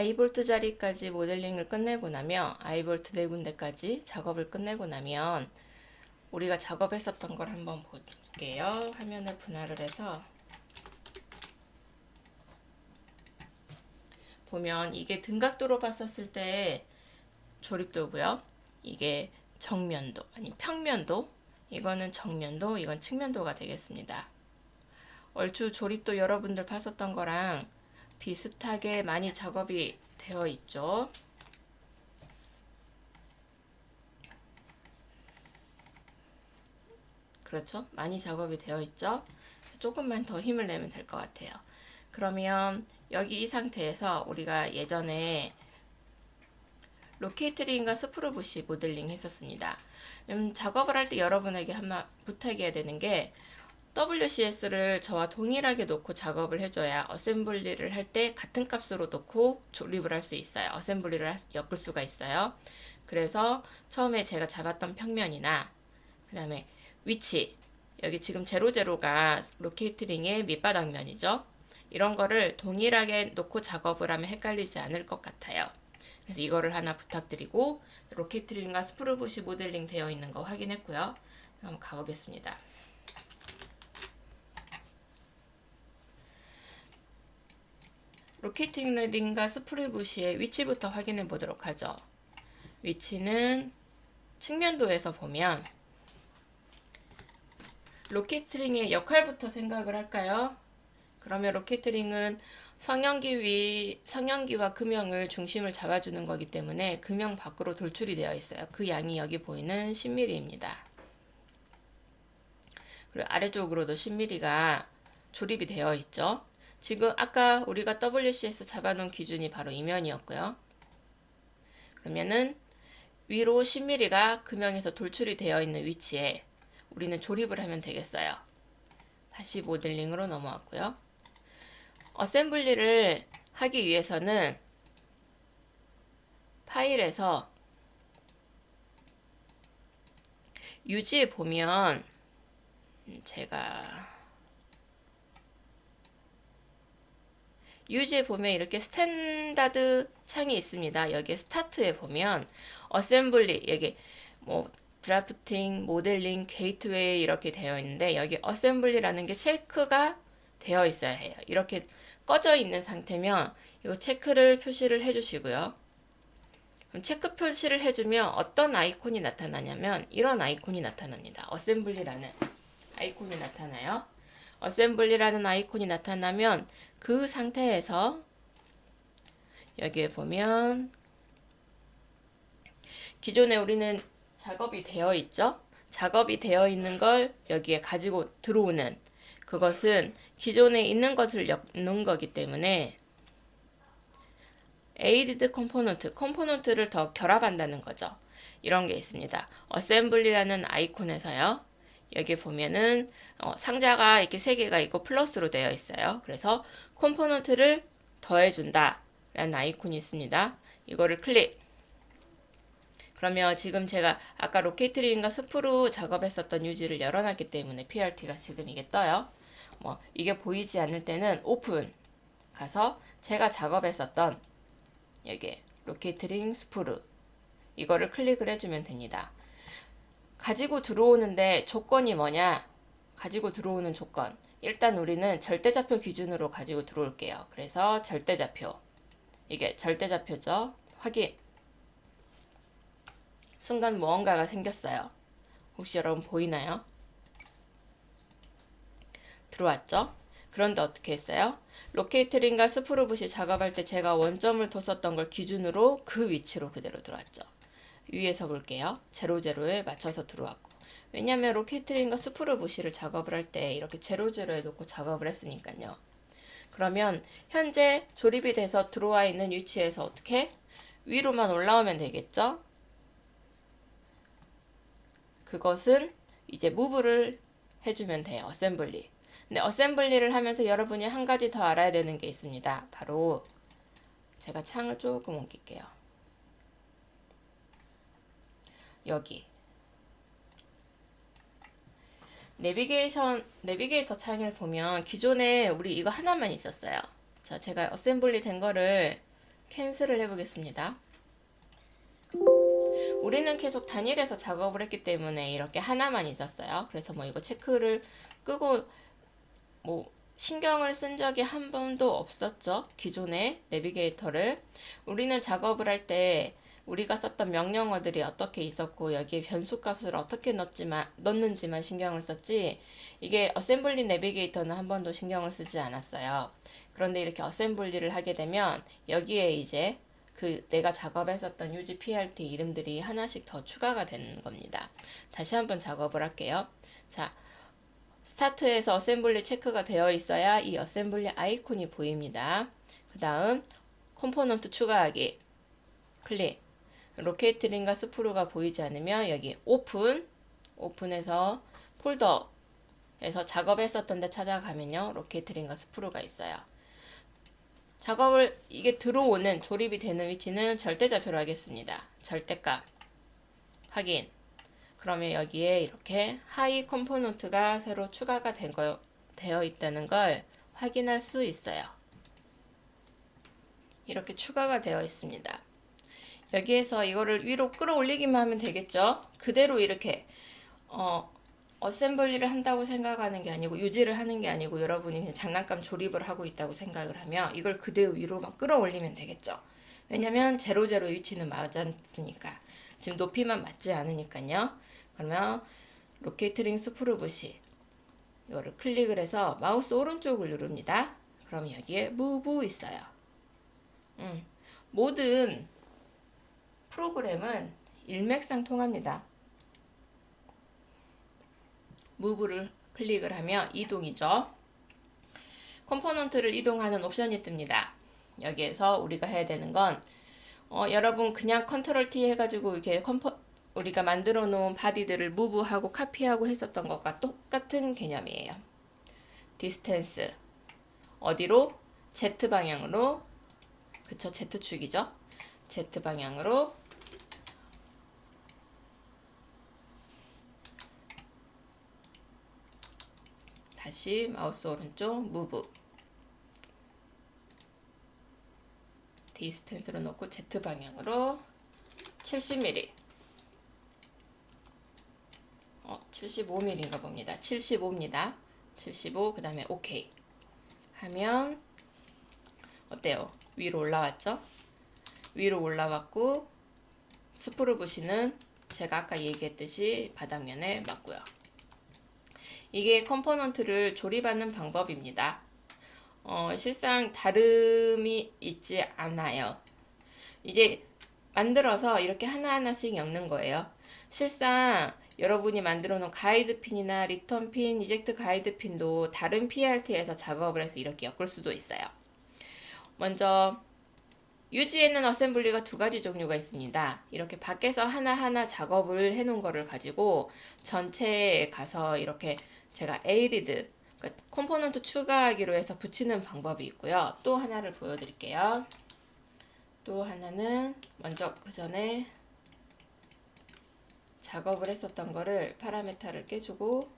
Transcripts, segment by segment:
I볼트 자리까지 모델링을 끝내고 나면 I볼트 네 군데까지 작업을 끝내고 나면 우리가 작업했었던 걸 한번 볼게요. 화면을 분할을 해서 보면 이게 등각도로 봤었을 때 조립도고요. 이게 정면도 아니 평면도, 이거는 정면도, 이건 측면도가 되겠습니다. 얼추 조립도 여러분들 봤었던 거랑 비슷하게 많이 작업이 되어 있죠. 그렇죠? 많이 작업이 되어 있죠. 조금만 더 힘을 내면 될 것 같아요. 그러면 여기 이 상태에서 우리가 예전에 로케이트링과 스프루부시 모델링 했었습니다. 작업을 할 때 여러분에게 한번 부탁해야 되는 게 WCS를 저와 동일하게 놓고 작업을 해줘야 어셈블리를 할 때 같은 값으로 놓고 조립을 할 수 있어요. 어셈블리를 엮을 수가 있어요. 그래서 처음에 제가 잡았던 평면이나 그 다음에 위치, 여기 지금 00가 로케이트링의 밑바닥면이죠. 이런 거를 동일하게 놓고 작업을 하면 헷갈리지 않을 것 같아요. 그래서 이거를 하나 부탁드리고 로케이트링과 스프루부시 모델링 되어 있는 거 확인했고요. 한번 가보겠습니다. 로케이트링과 스프루부시의 위치부터 확인해 보도록 하죠. 위치는 측면도에서 보면 로케이트링의 역할부터 생각을 할까요? 그러면 로케이트링은 성형기와 금형을 중심을 잡아주는 거기 때문에 금형 밖으로 돌출이 되어 있어요. 그 양이 여기 보이는 10mm입니다. 그리고 아래쪽으로도 10mm가 조립이 되어 있죠. 지금 아까 우리가 WCS 잡아놓은 기준이 바로 이면이었고요. 그러면은 위로 10mm가 금형에서 돌출이 되어 있는 위치에 우리는 조립을 하면 되겠어요. 다시 모델링으로 넘어왔고요. 어셈블리를 하기 위해서는 파일에서 유지에 보면 유지에 보면 이렇게 스탠다드 창이 있습니다. 여기 스타트에 보면 어셈블리, 여기 뭐 드라프팅, 모델링, 게이트웨이 이렇게 되어 있는데 여기 어셈블리라는 게 체크가 되어 있어야 해요. 이렇게 꺼져 있는 상태면 이거 체크를 표시를 해주시고요. 그럼 체크 표시를 해주면 어떤 아이콘이 나타나냐면 이런 아이콘이 나타납니다. 어셈블리라는 아이콘이 나타나요. 어셈블리라는 아이콘이 나타나면 그 상태에서 여기에 보면 기존에 우리는 작업이 되어 있죠. 작업이 되어 있는 걸 여기에 가지고 들어오는, 그것은 기존에 있는 것을 넣는 거기 때문에 added 컴포넌트를 더 결합한다는 거죠. 이런 게 있습니다. 어셈블리라는 아이콘에서요. 여기 보면은 상자가 이렇게 3개가 있고 플러스로 되어 있어요. 그래서 컴포넌트를 더해준다 라는 아이콘이 있습니다. 이거를 클릭. 그러면 지금 제가 아까 로케이트링과 스프루 작업했었던 유지를 열어놨기 때문에 PRT가 지금 이게 떠요. 이게 보이지 않을 때는 오픈 가서 제가 작업했었던 여기 로케이트링 스프루 이거를 클릭을 해주면 됩니다. 가지고 들어오는데 조건이 뭐냐? 가지고 들어오는 조건. 일단 우리는 절대좌표 기준으로 가지고 들어올게요. 그래서 절대좌표. 이게 절대좌표죠. 확인. 순간 무언가가 생겼어요. 혹시 여러분 보이나요? 들어왔죠? 그런데 어떻게 했어요? 로케이트링과 스프루붓이 작업할 때 제가 원점을 뒀었던 걸 기준으로 그 위치로 그대로 들어왔죠. 위에서 볼게요. 00에 맞춰서 들어왔고. 왜냐면 로케이트링과 스프루부시를 작업을 할 때 이렇게 00에 놓고 작업을 했으니까요. 그러면 현재 조립이 돼서 들어와 있는 위치에서 어떻게? 위로만 올라오면 되겠죠? 그것은 이제 무브를 해주면 돼요. 어셈블리. 근데 어셈블리를 하면서 여러분이 한 가지 더 알아야 되는 게 있습니다. 바로 제가 창을 조금 옮길게요. 여기 내비게이터 창을 보면 기존에 우리 이거 하나만 있었어요. 자, 제가 어셈블리 된 거를 캔슬을 해보겠습니다. 우리는 계속 단일에서 작업을 했기 때문에 이렇게 하나만 있었어요. 그래서 뭐 이거 체크를 끄고 뭐 신경을 쓴 적이 한 번도 없었죠. 기존의 내비게이터를. 우리는 작업을 할 때 우리가 썼던 명령어들이 어떻게 있었고 여기에 변수값을 어떻게 넣는지만 신경을 썼지, 이게 어셈블리 내비게이터는 한 번도 신경을 쓰지 않았어요. 그런데 이렇게 어셈블리를 하게 되면 여기에 이제 그 내가 작업했었던 유지 PRT 이름들이 하나씩 더 추가가 되는 겁니다. 다시 한번 작업을 할게요. 자, 스타트에서 어셈블리 체크가 되어 있어야 이 어셈블리 아이콘이 보입니다. 그 다음 컴포넌트 추가하기 클릭. 로케이트링과 스프루가 보이지 않으면 여기 오픈해서 폴더에서 작업했었던 데 찾아가면요, 로케이트링과 스프루가 있어요. 작업을 이게 들어오는 조립이 되는 위치는 절대좌표로 하겠습니다. 절대값 확인. 그러면 여기에 이렇게 하이 컴포넌트가 새로 추가가 되어 있다는 걸 확인할 수 있어요. 이렇게 추가가 되어 있습니다. 여기에서 이거를 위로 끌어올리기만 하면 되겠죠. 그대로 이렇게 어셈블리를 한다고 생각하는 게 아니고, 유지를 하는 게 아니고, 여러분이 그냥 장난감 조립을 하고 있다고 생각을 하면 이걸 그대로 위로만 끌어올리면 되겠죠. 왜냐면 제로 위치는 맞았으니까. 지금 높이만 맞지 않으니까요. 그러면 로케이트링 스프루브시 이거를 클릭을 해서 마우스 오른쪽을 누릅니다. 그럼 여기에 무브 있어요. 모든 프로그램은 일맥상통합니다. 무브를 클릭을 하면 이동이죠. 컴포넌트를 이동하는 옵션이 뜹니다. 여기에서 우리가 해야 되는 건 여러분 그냥 컨트롤 T 해가지고 이렇게 우리가 만들어 놓은 바디들을 무브하고 카피하고 했었던 것과 똑같은 개념이에요. 디스텐스 어디로? Z 방향으로. 그쵸, Z축이죠. Z 방향으로 다시 마우스 오른쪽 무브, 디스텐스로 놓고 Z 방향으로 70mm 75mm인가 봅니다. 75입니다. 75, 그 다음에 OK 하면 어때요? 위로 올라왔죠? 위로 올라왔고 스프루 부시는 제가 아까 얘기했듯이 바닥면에 맞고요. 이게 컴포넌트를 조립하는 방법입니다. 실상 다름이 있지 않아요. 이제 만들어서 이렇게 하나하나씩 엮는 거예요. 실상 여러분이 만들어 놓은 가이드 핀이나 리턴 핀, 이젝트 가이드 핀도 다른 PRT에서 작업을 해서 이렇게 엮을 수도 있어요. 먼저 유지에는 어셈블리가 두 가지 종류가 있습니다. 이렇게 밖에서 하나하나 작업을 해 놓은 거를 가지고 전체에 가서 이렇게 제가 에이리드, 그러니까 컴포넌트 추가하기로 해서 붙이는 방법이 있고요. 또 하나를 보여드릴게요. 또 하나는 먼저 그 전에 작업을 했었던 거를 파라메타를 깨주고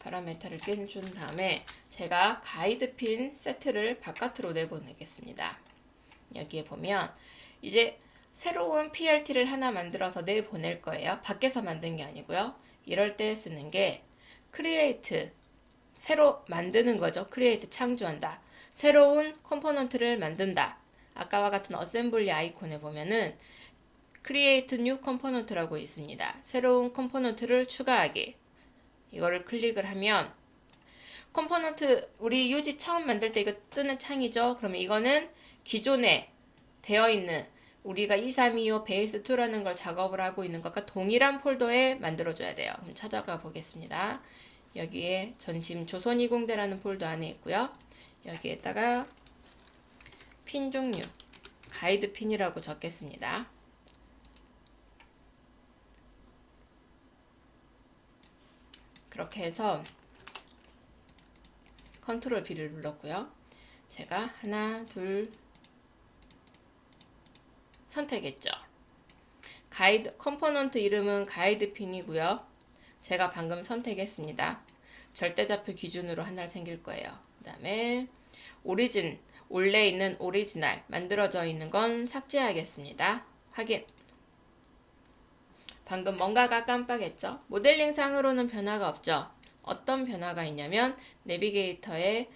파라메타를 깨준 다음에 제가 가이드 핀 세트를 바깥으로 내보내겠습니다. 여기에 보면 이제 새로운 PRT를 하나 만들어서 내보낼 거예요. 밖에서 만든 게 아니고요. 이럴 때 쓰는 게 create, 새로 만드는 거죠. create, 창조한다. 새로운 컴포넌트를 만든다. 아까와 같은 어셈블리 아이콘에 보면은 create new component라고 있습니다. 새로운 컴포넌트를 추가하기. 이거를 클릭을 하면 컴포넌트, 우리 유지 처음 만들 때 이거 뜨는 창이죠. 그러면 이거는 기존에 되어 있는 우리가 2325 베이스 2라는 걸 작업을 하고 있는 것과 동일한 폴더에 만들어줘야 돼요. 그럼 찾아가 보겠습니다. 여기에 전 지금 조선이공대라는 폴더 안에 있고요. 여기에다가 핀 종류, 가이드 핀이라고 적겠습니다. 그렇게 해서 컨트롤 B를 눌렀고요. 제가 하나, 둘 선택했죠. 가이드 컴포넌트 이름은 가이드 핀이고요. 제가 방금 선택했습니다. 절대좌표 기준으로 하나 생길 거예요. 그 다음에 오리진, 원래 있는 오리지널, 만들어져 있는 건 삭제하겠습니다. 확인. 방금 뭔가가 깜빡했죠? 모델링 상으로는 변화가 없죠? 어떤 변화가 있냐면 내비게이터에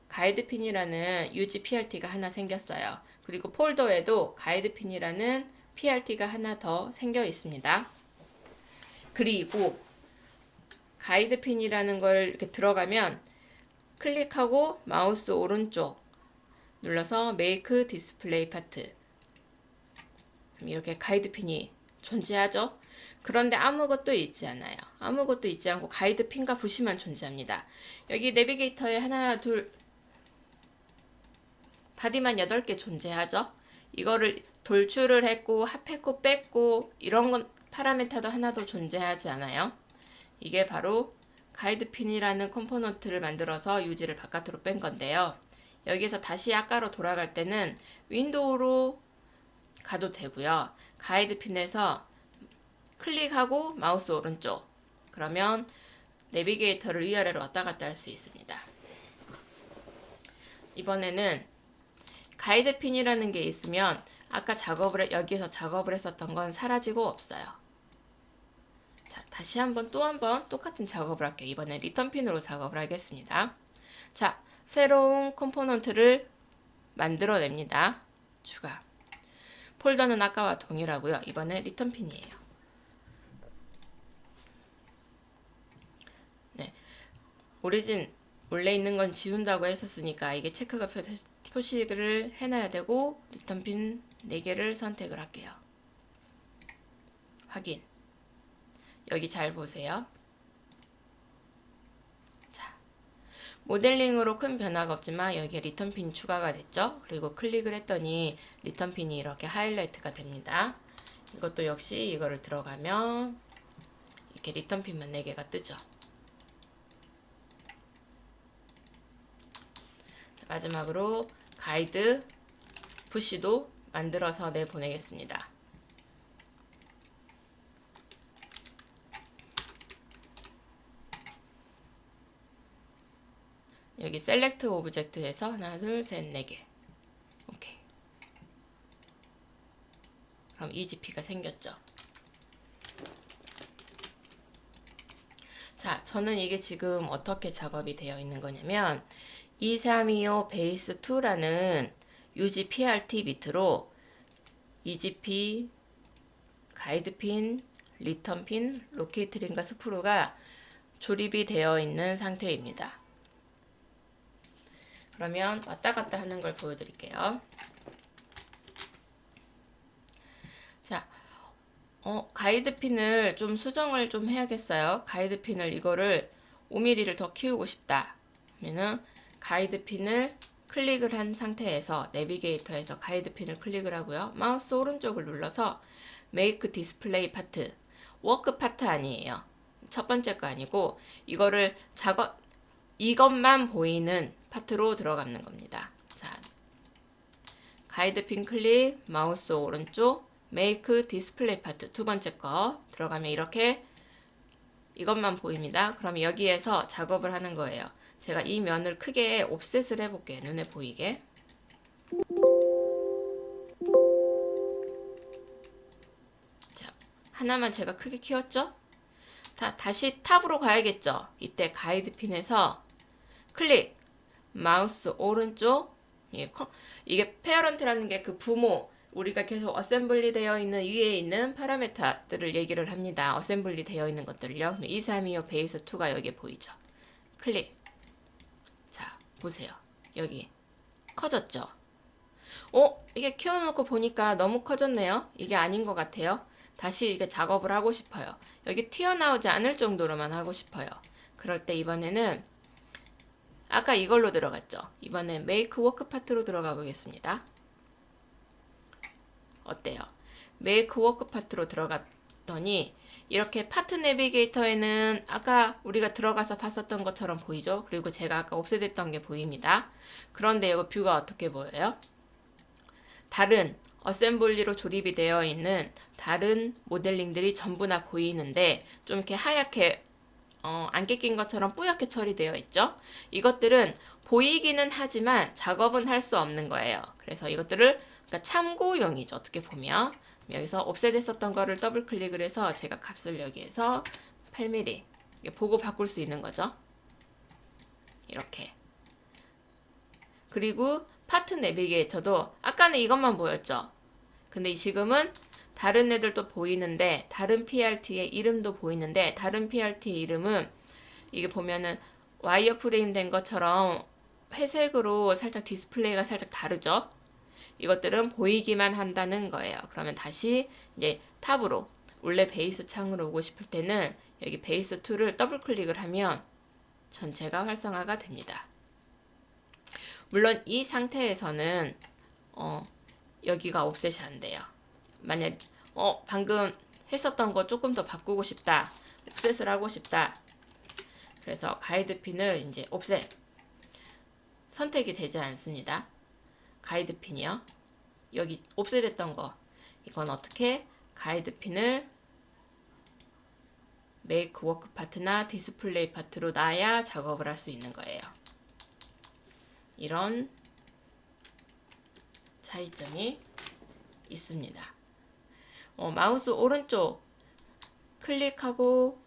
가이드핀이라는 UGPRT가 하나 생겼어요. 그리고 폴더에도 가이드핀이라는 PRT가 하나 더 생겨 있습니다. 그리고 가이드핀이라는 걸 이렇게 들어가면 클릭하고 마우스 오른쪽 눌러서 Make Display Part, 이렇게 가이드핀이 존재하죠. 그런데 아무것도 있지 않아요. 아무것도 있지 않고 가이드핀과 붓이만 존재합니다. 여기 내비게이터에 하나, 둘, 바디만 8개 존재하죠. 이거를 돌출을 했고 합했고 뺐고 이런 건 파라미터도 하나도 존재하지 않아요. 이게 바로 가이드핀이라는 컴포넌트를 만들어서 유지를 바깥으로 뺀 건데요. 여기서 다시 아까로 돌아갈 때는 윈도우로 가도 되고요. 가이드핀에서 클릭하고 마우스 오른쪽, 그러면 내비게이터를 위아래로 왔다 갔다 할 수 있습니다. 이번에는 가이드핀이라는 게 있으면 아까 여기서 작업을 했었던 건 사라지고 없어요. 자, 다시 또 한번 똑같은 작업을 할게요. 이번엔 리턴핀으로 작업을 하겠습니다. 자, 새로운 컴포넌트를 만들어냅니다. 추가. 폴더는 아까와 동일하고요. 이번엔 리턴핀이에요. 네, 오리진 원래 있는 건 지운다고 했었으니까 이게 체크가 표시를 해놔야 되고 리턴핀 4개를 선택을 할게요. 확인. 여기 잘 보세요. 자, 모델링으로 큰 변화가 없지만 여기에 리턴핀이 추가가 됐죠. 그리고 클릭을 했더니 리턴핀이 이렇게 하이라이트가 됩니다. 이것도 역시 이거를 들어가면 이렇게 리턴핀만 4개가 뜨죠. 마지막으로 가이드 푸시도 만들어서 내보내겠습니다. 여기 셀렉트 오브젝트에서 하나, 둘, 셋, 4개. 오케이. 그럼 EGP가 생겼죠. 자, 저는 이게 지금 어떻게 작업이 되어 있는 거냐면 2325 베이스 2라는 UGPRT 밑으로 EGP, 가이드핀, 리턴핀, 로케이트링과 스프루가 조립이 되어 있는 상태입니다. 그러면 왔다 갔다 하는 걸 보여드릴게요. 자, 가이드핀을 좀 수정을 좀 해야겠어요. 가이드핀을 이거를 5mm를 더 키우고 싶다 그러면은 가이드핀을 클릭을 한 상태에서 내비게이터에서 가이드핀을 클릭을 하고요. 마우스 오른쪽을 눌러서 Make Display Part, 워크 파트 아니에요. 첫 번째 거 아니고 이것만 보이는 파트로 들어가는 겁니다. 자, 가이드핀 클릭, 마우스 오른쪽, Make Display Part 두 번째 거 들어가면 이렇게 이것만 보입니다. 그럼 여기에서 작업을 하는 거예요. 제가 이 면을 크게 옵셋을 해볼게요. 눈에 보이게. 자, 하나만 제가 크게 키웠죠? 다시 탑으로 가야겠죠? 이때 가이드핀에서 클릭, 마우스 오른쪽, 이게 페어런트라는 게 그 부모, 우리가 계속 어셈블리 되어 있는 위에 있는 파라메터들을 얘기를 합니다. 어셈블리 되어 있는 것들을요. 2325 베이스 2가 여기에 보이죠? 클릭. 자, 보세요. 여기 커졌죠? 이게 키워놓고 보니까 너무 커졌네요. 이게 아닌 것 같아요. 다시 이게 작업을 하고 싶어요. 여기 튀어나오지 않을 정도로만 하고 싶어요. 그럴 때 이번에는 아까 이걸로 들어갔죠? 이번엔 Make Work Part로 들어가 보겠습니다. 어때요? Make Work Part로 들어갔더니 이렇게 파트 내비게이터에는 아까 우리가 들어가서 봤었던 것처럼 보이죠? 그리고 제가 아까 옵셋했던 게 보입니다. 그런데 이거 뷰가 어떻게 보여요? 다른 어셈블리로 조립이 되어 있는 다른 모델링들이 전부 다 보이는데 좀 이렇게 하얗게 안 깎인 것처럼 뿌옇게 처리되어 있죠. 이것들은 보이기는 하지만 작업은 할 수 없는 거예요. 그래서 이것들을 그러니까 참고용이죠. 어떻게 보면 여기서 옵셋했었던 거를 더블 클릭을 해서 제가 값을 여기에서 8mm 보고 바꿀 수 있는 거죠. 이렇게. 그리고 파트 내비게이터도 아까는 이것만 보였죠. 근데 지금은 다른 애들도 보이는데 다른 PRT의 이름도 보이는데 다른 PRT의 이름은 이게 보면은 와이어 프레임 된 것처럼 회색으로 살짝 디스플레이가 살짝 다르죠. 이것들은 보이기만 한다는 거예요. 그러면 다시 이제 탑으로 원래 베이스 창으로 오고 싶을 때는 여기 베이스 2를 더블 클릭을 하면 전체가 활성화가 됩니다. 물론 이 상태에서는 여기가 옵셋이 안 돼요. 만약 방금 했었던 거 조금 더 바꾸고 싶다. 옵셋을 하고 싶다. 그래서 가이드 핀을 이제 옵셋 선택이 되지 않습니다. 가이드 핀이요. 여기 옵셋 했던 거. 이건 어떻게 가이드 핀을 메이크 워크 파트나 디스플레이 파트로 놔야 작업을 할 수 있는 거예요. 이런 차이점이 있습니다. 마우스 오른쪽 클릭하고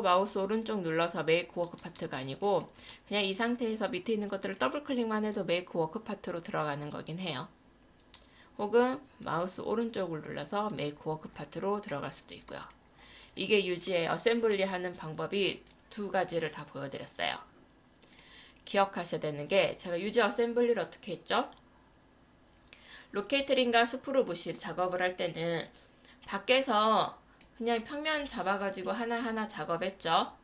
마우스 오른쪽 눌러서 메이크 워크 파트가 아니고 그냥 이 상태에서 밑에 있는 것들을 더블 클릭만 해도 메이크 워크 파트로 들어가는 거긴 해요. 혹은 마우스 오른쪽을 눌러서 메이크 워크 파트로 들어갈 수도 있고요. 이게 유지의 어셈블리 하는 방법이 두 가지를 다 보여드렸어요. 기억하셔야 되는 게 제가 유지 어셈블리를 어떻게 했죠? 로케이트링과 스프루 부시 작업을 할 때는 밖에서 그냥 평면 잡아가지고 하나하나 작업했죠.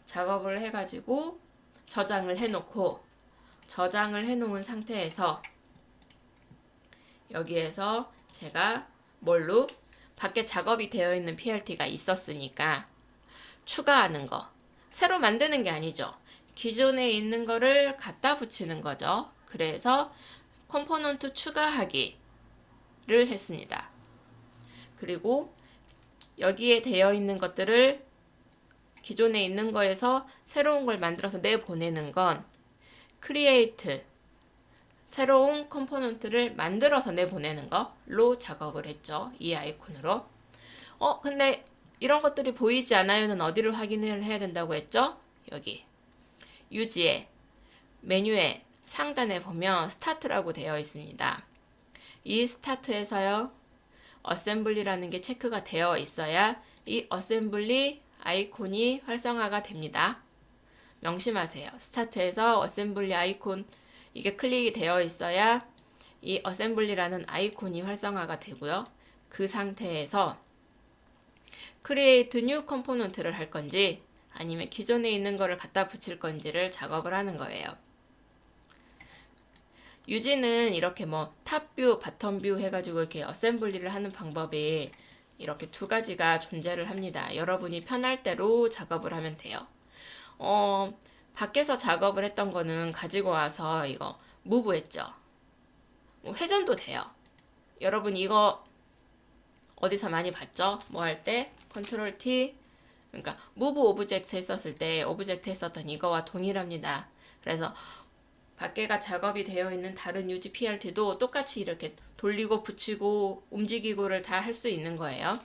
작업을 해가지고 저장을 해놓고 저장을 해놓은 상태에서 여기에서 제가 뭘로 밖에 작업이 되어 있는 PRT가 있었으니까 추가하는 거 새로 만드는 게 아니죠. 기존에 있는 거를 갖다 붙이는 거죠. 그래서 컴포넌트 추가하기를 했습니다. 그리고 여기에 되어 있는 것들을 기존에 있는 거에서 새로운 걸 만들어서 내보내는 건 create 새로운 컴포넌트를 만들어서 내보내는 거로 작업을 했죠. 이 아이콘으로. 근데 이런 것들이 보이지 않아요는 어디를 확인을 해야 된다고 했죠? 여기 유지에 메뉴에 상단에 보면 스타트라고 되어 있습니다. 이 스타트에서요. 어셈블리라는 게 체크가 되어 있어야 이 어셈블리 아이콘이 활성화가 됩니다. 명심하세요. 스타트에서 어셈블리 아이콘 이게 클릭이 되어 있어야 이 어셈블리라는 아이콘이 활성화가 되고요. 그 상태에서 create new component를 할 건지 아니면 기존에 있는 거를 갖다 붙일 건지를 작업을 하는 거예요. 유지는 이렇게 뭐 탑뷰, 바텀뷰 해가지고 이렇게 어셈블리를 하는 방법이 이렇게 두 가지가 존재를 합니다. 여러분이 편할 대로 작업을 하면 돼요. 밖에서 작업을 했던 거는 가지고 와서 이거 무브 했죠. 뭐 회전도 돼요. 여러분 이거 어디서 많이 봤죠? 뭐 할 때 컨트롤 T 그러니까 무브 오브젝트 했었을 때 오브젝트 했었던 이거와 동일합니다. 그래서 밖에가 작업이 되어 있는 다른 유지 PRT도 똑같이 이렇게 돌리고 붙이고 움직이고를 다 할 수 있는 거예요.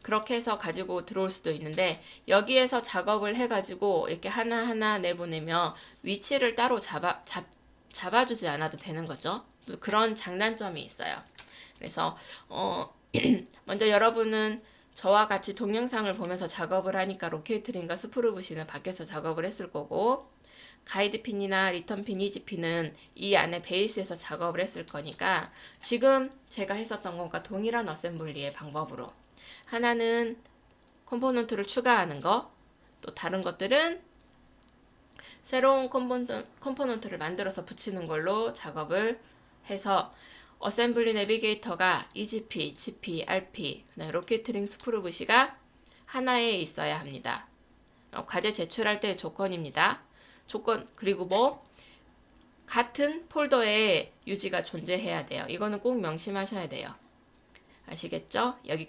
그렇게 해서 가지고 들어올 수도 있는데 여기에서 작업을 해가지고 이렇게 하나하나 내보내면 위치를 따로 잡아주지 않아도 되는 거죠. 그런 장단점이 있어요. 그래서 먼저 여러분은 저와 같이 동영상을 보면서 작업을 하니까 로케이트링과 스프루브시는 밖에서 작업을 했을 거고 가이드 핀이나 리턴 핀, 이지 핀은 이 안에 베이스에서 작업을 했을 거니까 지금 제가 했었던 것과 동일한 어셈블리의 방법으로 하나는 컴포넌트를 추가하는 거, 또 다른 것들은 새로운 컴포넌트를 만들어서 붙이는 걸로 작업을 해서 어셈블리 내비게이터가 EGP, GP, RP, 로케이트링 스프루브시가 하나에 있어야 합니다. 과제 제출할 때의 조건입니다. 조건 그리고 뭐 같은 폴더에 유지가 존재해야 돼요. 이거는 꼭 명심하셔야 돼요. 아시겠죠? 여기